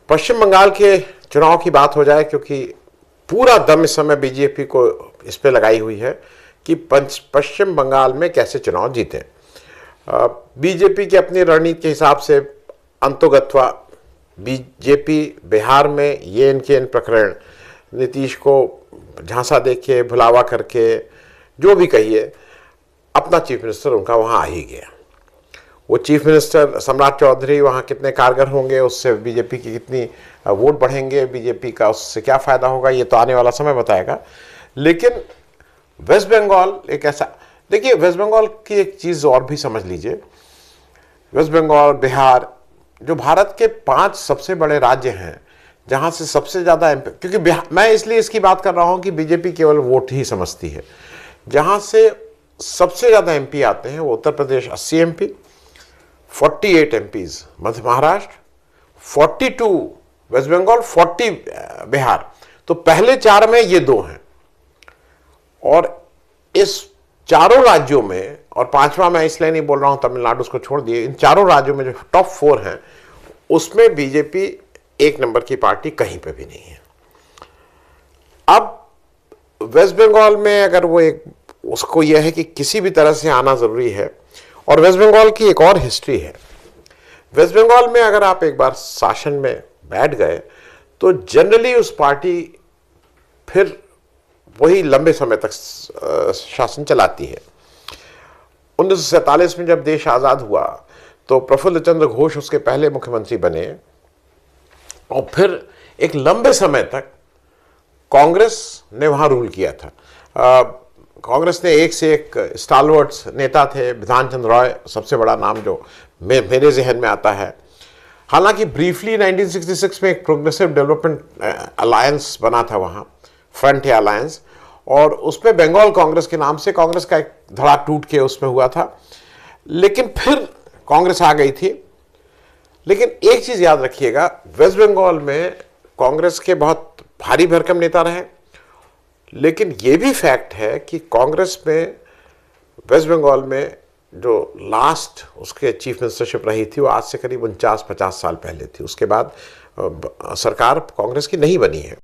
पश्चिम बंगाल के चुनाव की बात हो जाए, क्योंकि पूरा दम इस समय बीजेपी को इस पे लगाई हुई है कि पश्चिम बंगाल में कैसे चुनाव जीते। बीजेपी की अपनी रणनीति के हिसाब से अंतोगत्वा बीजेपी बिहार में ये इनके इन प्रकरण, नीतीश को झांसा देके भुलावा करके जो भी कहिए, अपना चीफ मिनिस्टर उनका वहाँ आ ही गया। वो चीफ मिनिस्टर सम्राट चौधरी वहाँ कितने कारगर होंगे, उससे बीजेपी की कितनी वोट बढ़ेंगे, बीजेपी का उससे क्या फ़ायदा होगा, ये तो आने वाला समय बताएगा। लेकिन वेस्ट बंगाल एक ऐसा, देखिए वेस्ट बंगाल की एक चीज़ और भी समझ लीजिए। वेस्ट बंगाल, बिहार, जो भारत के 5 सबसे बड़े राज्य हैं जहाँ से सबसे ज़्यादा एमपी, क्योंकि मैं इसलिए इसकी बात कर रहा हूँ कि बीजेपी केवल वोट ही समझती है, जहाँ से सबसे ज़्यादा एमपी आते हैं वो उत्तर प्रदेश 80 एमपी, 48 एमपीज मध्य महाराष्ट्र, 42 वेस्ट बंगाल, 40 बिहार। तो पहले 4 में ये 2 हैं, और इस चारों राज्यों में, और 5वां मैं इसलिए नहीं बोल रहा हूं तमिलनाडु, उसको छोड़ दिए, इन चारों राज्यों में जो टॉप 4 हैं उसमें बीजेपी 1 नंबर की पार्टी कहीं पे भी नहीं है। अब वेस्ट बंगाल में अगर वो एक, उसको यह है कि किसी भी तरह से आना जरूरी है, और वेस्ट बंगाल की एक और हिस्ट्री है। वेस्ट बंगाल में अगर आप एक बार शासन में बैठ गए तो जनरली उस पार्टी फिर वही लंबे समय तक शासन चलाती है। 1947 में जब देश आज़ाद हुआ तो प्रफुल्ल चंद्र घोष उसके पहले मुख्यमंत्री बने, और फिर एक लंबे समय तक कांग्रेस ने वहाँ रूल किया था। कांग्रेस ने एक से एक स्टालवर्ट्स नेता थे। बिधान चंद्र रॉय सबसे बड़ा नाम जो मेरे जहन में आता है। हालांकि ब्रीफली 1966 में एक प्रोग्रेसिव डेवलपमेंट अलायंस बना था वहाँ, फ्रंटियर अलायंस, और उसमें बंगाल कांग्रेस के नाम से कांग्रेस का एक धड़ा टूट के उसमें हुआ था। लेकिन फिर कांग्रेस आ गई थी। लेकिन एक चीज़ याद रखिएगा, वेस्ट बंगाल में कांग्रेस के बहुत भारी भरकम नेता रहे, लेकिन ये भी फैक्ट है कि कांग्रेस में वेस्ट बंगाल में जो लास्ट उसके चीफ मिनिस्टरशिप रही थी वो आज से करीब 49-50 साल पहले थी। उसके बाद सरकार कांग्रेस की नहीं बनी है।